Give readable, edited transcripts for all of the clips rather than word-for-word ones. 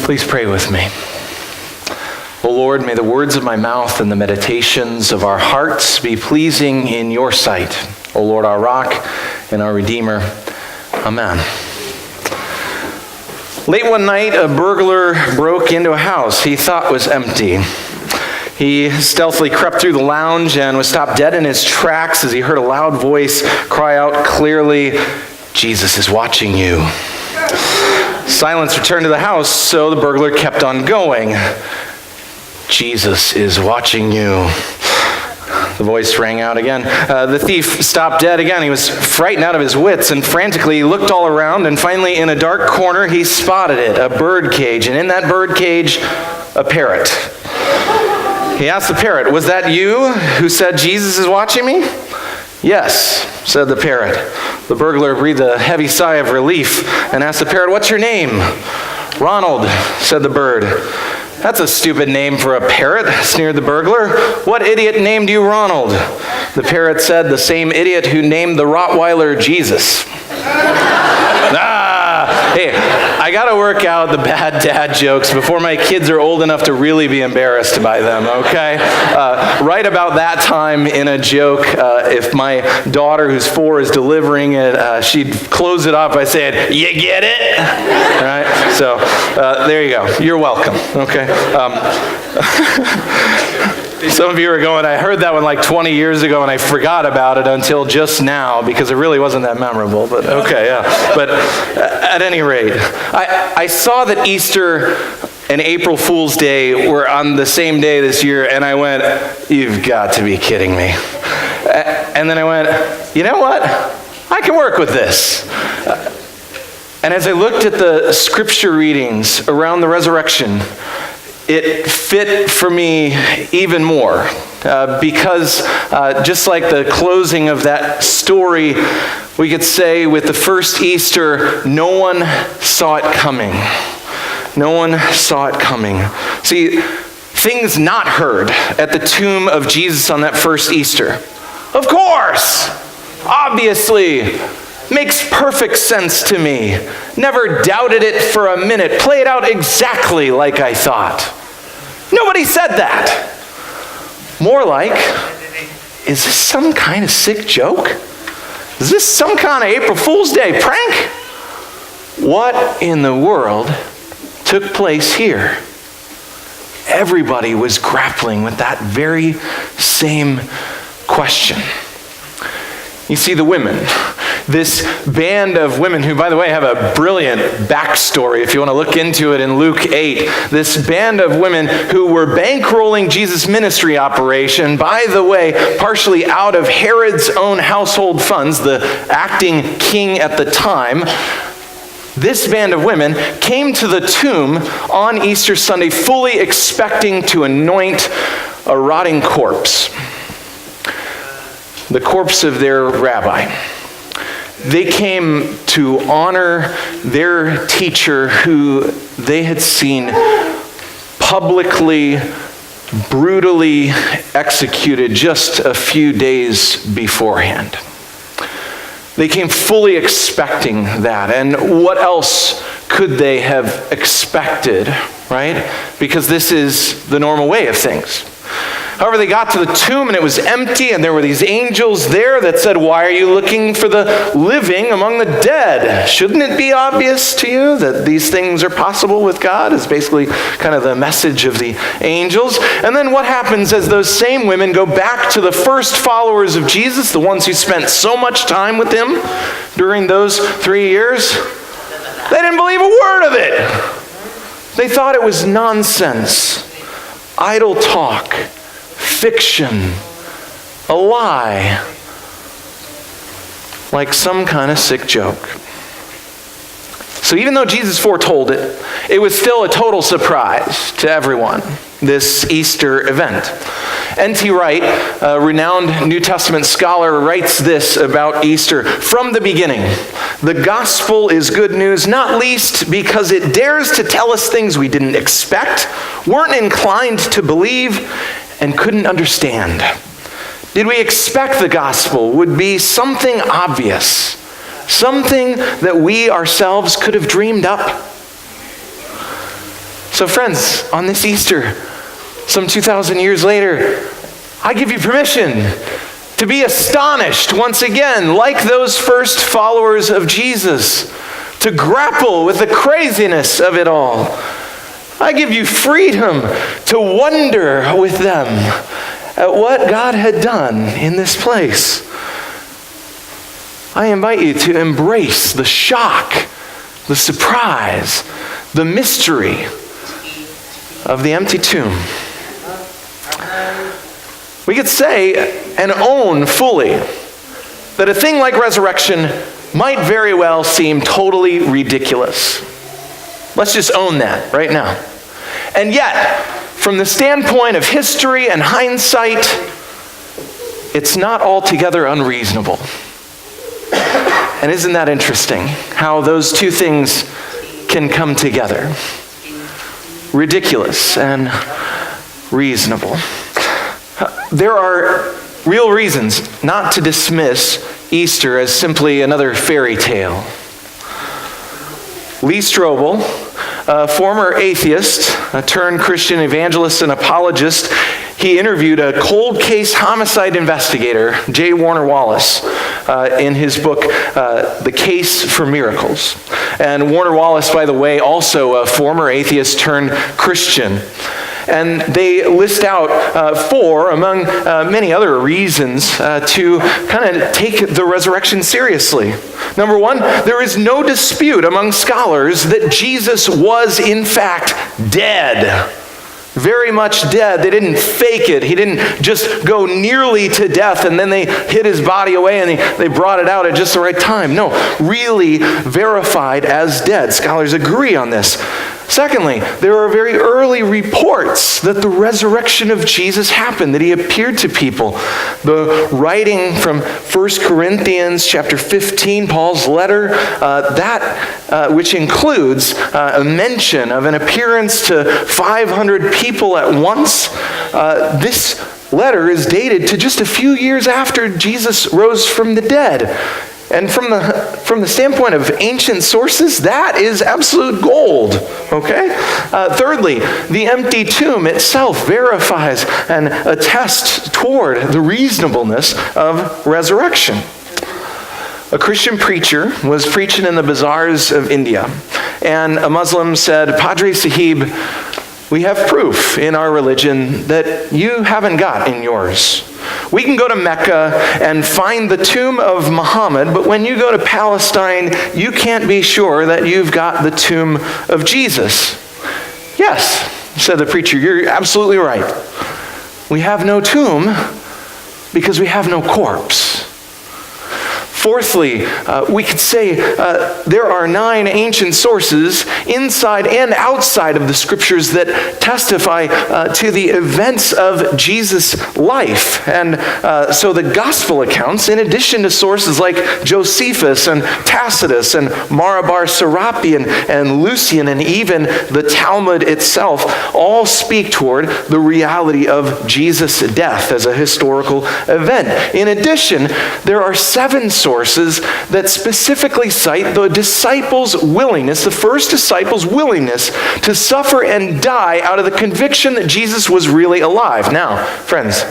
Please pray with me. O Lord, may the words of my mouth and the meditations of our hearts be pleasing in your sight. O Lord, our rock and our redeemer. Amen. Late one night, a burglar broke into a house he thought was empty. He stealthily crept through the lounge and was stopped dead in his tracks as he heard a loud voice cry out clearly, "Jesus is watching you." Silence returned to the house, so the burglar kept on going. "Jesus is watching you." The voice rang out again. The thief stopped dead again. He was frightened out of his wits and frantically looked all around, and finally in a dark corner he spotted it, a bird cage, and in that bird cage, a parrot. He asked the parrot, "Was that you who said Jesus is watching me?" "Yes," said the parrot. The burglar breathed a heavy sigh of relief and asked the parrot, "What's your name?" "Ronald," said the bird. "That's a stupid name for a parrot," sneered the burglar. "What idiot named you Ronald?" The parrot said, "The same idiot who named the Rottweiler Jesus." Hey, I gotta work out the bad dad jokes before my kids are old enough to really be embarrassed by them, okay? Right about that time in a joke, if my daughter who's 4 is delivering it, she'd close it off by saying, "You get it?" Right? So there you go. You're welcome, okay? Some of you are going, "I heard that one like 20 years ago and I forgot about it until just now because it really wasn't that memorable." But okay, yeah. But at any rate, I saw that Easter and April Fool's Day were on the same day this year, and I went, "You've got to be kidding me." And then I went, "You know what? I can work with this." And as I looked at the scripture readings around the resurrection, it fit for me even more because just like the closing of that story, we could say with the first Easter, no one saw it coming. No one saw it coming. See, things not heard at the tomb of Jesus on that first Easter. Of course, obviously, makes perfect sense to me. Never doubted it for a minute. Played out exactly like I thought. Nobody said that. More like, is this some kind of sick joke? Is this some kind of April Fool's Day prank? What in the world took place here? Everybody was grappling with that very same question. You see, the women, this band of women who, by the way, have a brilliant backstory if you want to look into it in Luke 8. This band of women who were bankrolling Jesus' ministry operation, by the way, partially out of Herod's own household funds, the acting king at the time. This band of women came to the tomb on Easter Sunday fully expecting to anoint a rotting corpse. The corpse of their rabbi. They came to honor their teacher who they had seen publicly, brutally executed just a few days beforehand. They came fully expecting that. And what else could they have expected, right? Because this is the normal way of things. However, they got to the tomb and it was empty, and there were these angels there that said, "Why are you looking for the living among the dead? Shouldn't it be obvious to you that these things are possible with God?" Is basically kind of the message of the angels. And then what happens as those same women go back to the first followers of Jesus, the ones who spent so much time with him during those 3 years? They didn't believe a word of it. They thought it was nonsense, idle talk, fiction, a lie, like some kind of sick joke. So even though Jesus foretold it, it was still a total surprise to everyone, this Easter event. N.T. Wright, a renowned New Testament scholar, writes this about Easter. From the beginning, the gospel is good news, not least because it dares to tell us things we didn't expect, weren't inclined to believe, and couldn't understand. Did we expect the gospel would be something obvious, something that we ourselves could have dreamed up? So friends, on this Easter, some 2,000 years later, I give you permission to be astonished once again, like those first followers of Jesus, to grapple with the craziness of it all. I give you freedom to wonder with them at what God had done in this place. I invite you to embrace the shock, the surprise, the mystery of the empty tomb. We could say and own fully that a thing like resurrection might very well seem totally ridiculous. Let's just own that right now. And yet, from the standpoint of history and hindsight, it's not altogether unreasonable. And isn't that interesting, how those two things can come together? Ridiculous and reasonable. There are real reasons not to dismiss Easter as simply another fairy tale. Lee Strobel, a former atheist, a turned Christian evangelist and apologist, he interviewed a cold case homicide investigator, J. Warner Wallace, in his book, The Case for Miracles. And Warner Wallace, by the way, also a former atheist turned Christian. And they list out four, among many other reasons, to kind of take the resurrection seriously. Number one, there is no dispute among scholars that Jesus was in fact dead. Very much dead. They didn't fake it. He didn't just go nearly to death and then they hid his body away and they brought it out at just the right time. No, really verified as dead. Scholars agree on this. Secondly, there are very early reports that the resurrection of Jesus happened, that he appeared to people. The writing from 1 Corinthians chapter 15, Paul's letter, which includes a mention of an appearance to 500 people at once. This letter is dated to just a few years after Jesus rose from the dead. And from the standpoint of ancient sources, that is absolute gold, okay? Thirdly, the empty tomb itself verifies and attests toward the reasonableness of resurrection. A Christian preacher was preaching in the bazaars of India, and a Muslim said, "Padri Sahib, we have proof in our religion that you haven't got in yours. We can go to Mecca and find the tomb of Muhammad, but when you go to Palestine, you can't be sure that you've got the tomb of Jesus." "Yes," said the preacher, "you're absolutely right. We have no tomb because we have no corpse." Fourthly, we could say there are 9 ancient sources inside and outside of the scriptures that testify to the events of Jesus' life. And so the gospel accounts, in addition to sources like Josephus and Tacitus and Marabar Serapi and Lucian and even the Talmud itself, all speak toward the reality of Jesus' death as a historical event. In addition, there are 7 sources that specifically cite the disciples' willingness, the first disciples' willingness to suffer and die out of the conviction that Jesus was really alive. Now, friends,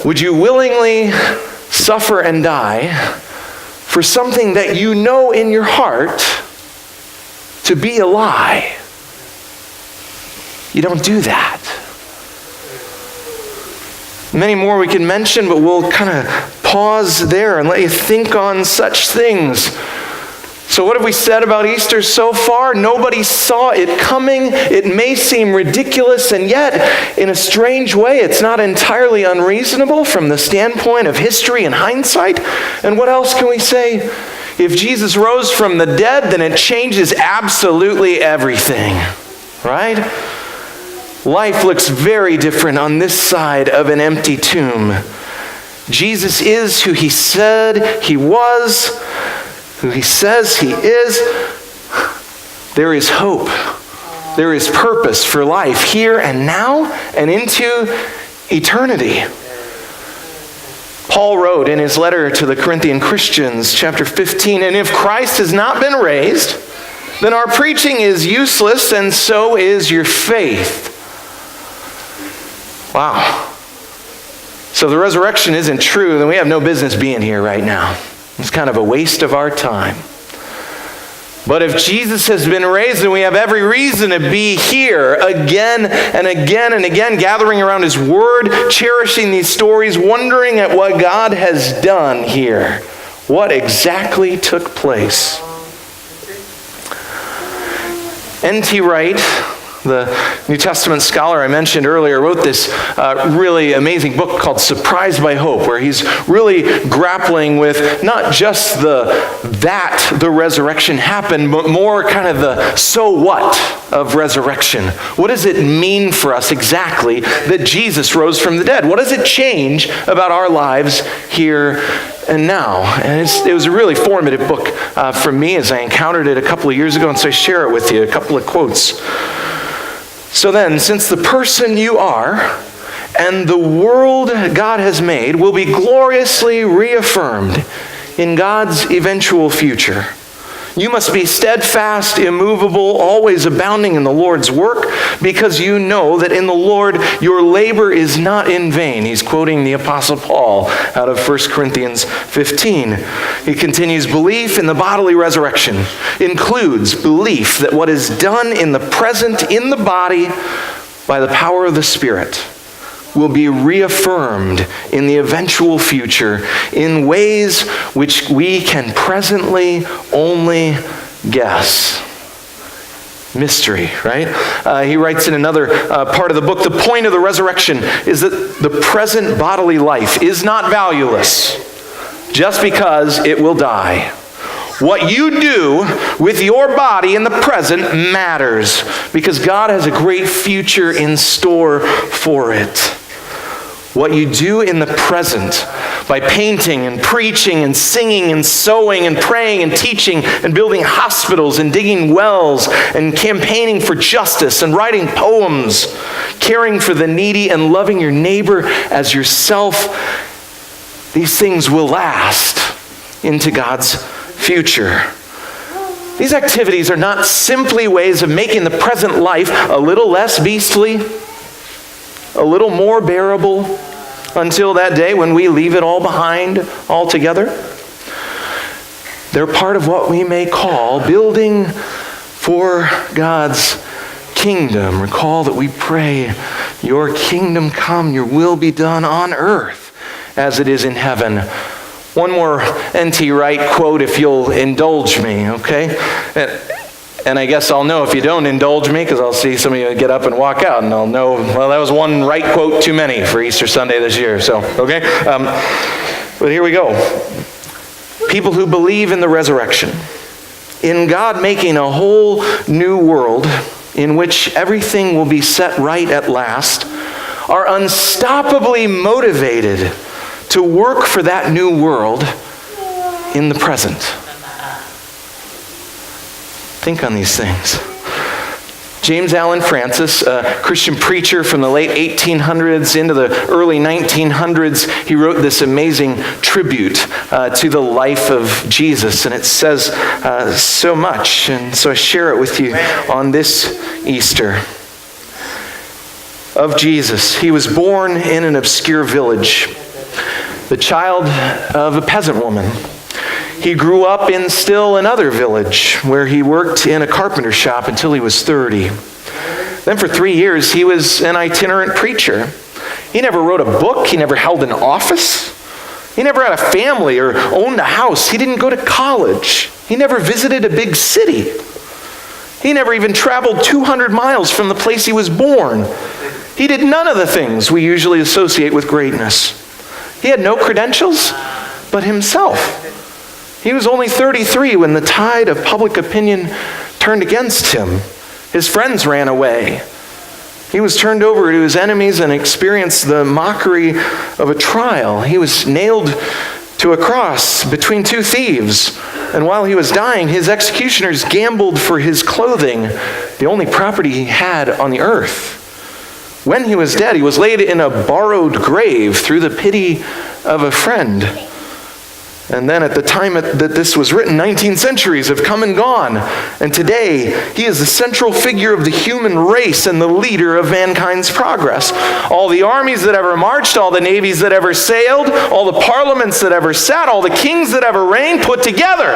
would you willingly suffer and die for something that you know in your heart to be a lie? You don't do that. Many more we can mention, but we'll kind of pause there and let you think on such things. So what have we said about Easter so far? Nobody saw it coming. It may seem ridiculous, and yet, in a strange way, it's not entirely unreasonable from the standpoint of history and hindsight. And what else can we say? If Jesus rose from the dead, then it changes absolutely everything, right? Life looks very different on this side of an empty tomb. Jesus is who he said he was, who he says he is. There is hope. There is purpose for life here and now and into eternity. Paul wrote in his letter to the Corinthian Christians, chapter 15, "And if Christ has not been raised, then our preaching is useless, and so is your faith. Wow. So if the resurrection isn't true, then we have no business being here right now. It's kind of a waste of our time. But if Jesus has been raised, then we have every reason to be here again and again and again, gathering around his word, cherishing these stories, wondering at what God has done here. What exactly took place? N.T. Wright, the New Testament scholar I mentioned earlier, wrote this really amazing book called Surprised by Hope, where he's really grappling with not just that the resurrection happened, but more kind of the so what of resurrection. What does it mean for us exactly that Jesus rose from the dead? What does it change about our lives here and now? And it was a really formative book for me as I encountered it a couple of years ago, and so I share it with you, a couple of quotes. So then, since the person you are and the world God has made will be gloriously reaffirmed in God's eventual future, you must be steadfast, immovable, always abounding in the Lord's work, because you know that in the Lord your labor is not in vain. He's quoting the Apostle Paul out of 1 Corinthians 15. He continues, belief in the bodily resurrection includes belief that what is done in the present in the body by the power of the Spirit will be reaffirmed in the eventual future in ways which we can presently only guess. Mystery, right? He writes in another part of the book, the point of the resurrection is that the present bodily life is not valueless just because it will die. What you do with your body in the present matters because God has a great future in store for it. What you do in the present by painting and preaching and singing and sewing and praying and teaching and building hospitals and digging wells and campaigning for justice and writing poems, caring for the needy and loving your neighbor as yourself, these things will last into God's future. These activities are not simply ways of making the present life a little less beastly, a little more bearable until that day when we leave it all behind altogether. They're part of what we may call building for God's kingdom. Recall that we pray, your kingdom come, your will be done on earth as it is in heaven. One more N.T. Wright quote, if you'll indulge me, okay? And I guess I'll know if you don't indulge me, because I'll see some of you get up and walk out, and I'll know, well, that was one Wright quote too many for Easter Sunday this year, so, okay? But here we go. People who believe in the resurrection, in God making a whole new world in which everything will be set right at last, are unstoppably motivated to work for that new world in the present. Think on these things. James Allen Francis, a Christian preacher from the late 1800s into the early 1900s, he wrote this amazing tribute to the life of Jesus, and it says so much, and so I share it with you on this Easter. Of Jesus, he was born in an obscure village, the child of a peasant woman. He grew up in still another village where he worked in a carpenter shop until he was 30. Then for 3 years, he was an itinerant preacher. He never wrote a book. He never held an office. He never had a family or owned a house. He didn't go to college. He never visited a big city. He never even traveled 200 miles from the place he was born. He did none of the things we usually associate with greatness. He had no credentials but himself. He was only 33 when the tide of public opinion turned against him. His friends ran away. He was turned over to his enemies and experienced the mockery of a trial. He was nailed to a cross between two thieves. And while he was dying, his executioners gambled for his clothing, the only property he had on the earth. When he was dead, he was laid in a borrowed grave through the pity of a friend. And then at the time that this was written, 19 centuries have come and gone. And today, he is the central figure of the human race and the leader of mankind's progress. All the armies that ever marched, all the navies that ever sailed, all the parliaments that ever sat, all the kings that ever reigned put together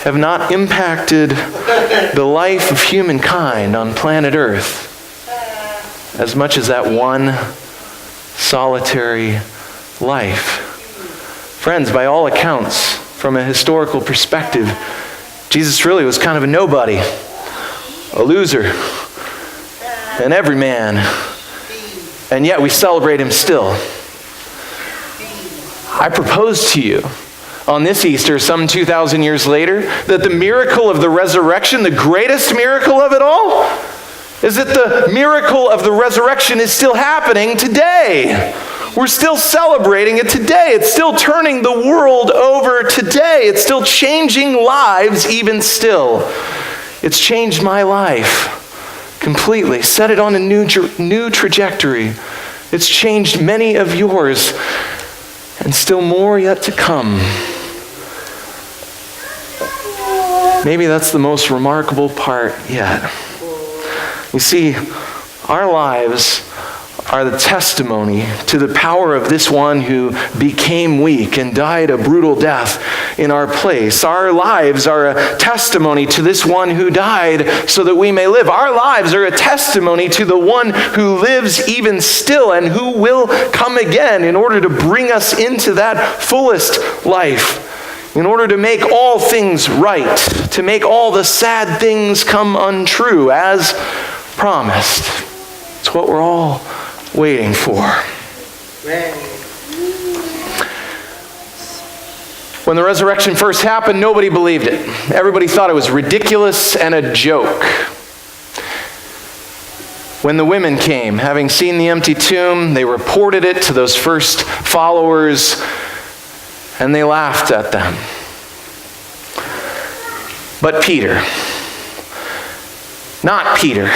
have not impacted the life of humankind on planet Earth as much as that one solitary life. Friends, by all accounts, from a historical perspective, Jesus really was kind of a nobody, a loser, an everyman, and yet we celebrate him still. I propose to you on this Easter, some 2,000 years later, that the miracle of the resurrection, the greatest miracle of it all, is that the miracle of the resurrection is still happening today. We're still celebrating it today. It's still turning the world over today. It's still changing lives even still. It's changed my life completely, set it on a new trajectory. It's changed many of yours, and still more yet to come. Maybe that's the most remarkable part yet. You see, our lives are the testimony to the power of this one who became weak and died a brutal death in our place. Our lives are a testimony to this one who died so that we may live. Our lives are a testimony to the one who lives even still and who will come again in order to bring us into that fullest life, in order to make all things right, to make all the sad things come untrue as promised. It's what we're all waiting for. When the resurrection first happened, nobody believed it. Everybody thought it was ridiculous and a joke. When the women came, having seen the empty tomb, they reported it to those first followers, and they laughed at them. But Peter, not Peter,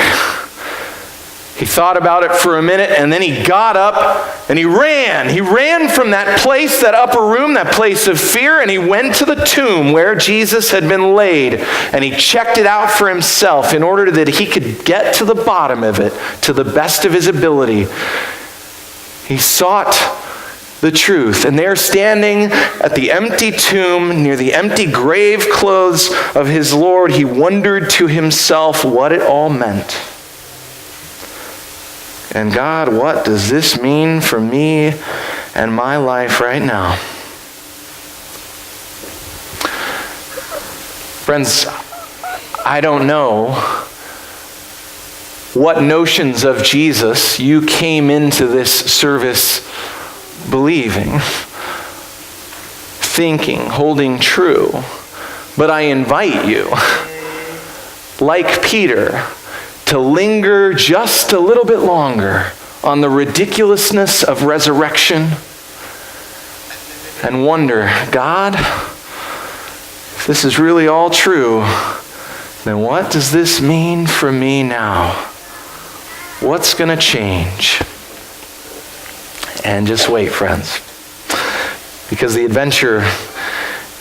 he thought about it for a minute, and then he got up and he ran. He ran from that place, that upper room, that place of fear, and he went to the tomb where Jesus had been laid, and he checked it out for himself in order that he could get to the bottom of it to the best of his ability. He sought the truth, and there standing at the empty tomb near the empty grave clothes of his Lord, he wondered to himself what it all meant. And God, what does this mean for me and my life right now? Friends, I don't know what notions of Jesus you came into this service believing, thinking, holding true, but I invite you, like Peter, to linger just a little bit longer on the ridiculousness of resurrection and wonder, God, if this is really all true, then what does this mean for me now? What's going to change? And just wait, friends, because the adventure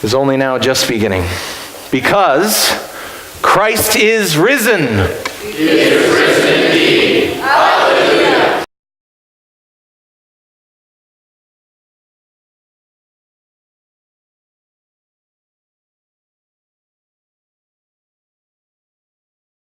is only now just beginning. Because Christ is risen. He is risen indeed. Hallelujah.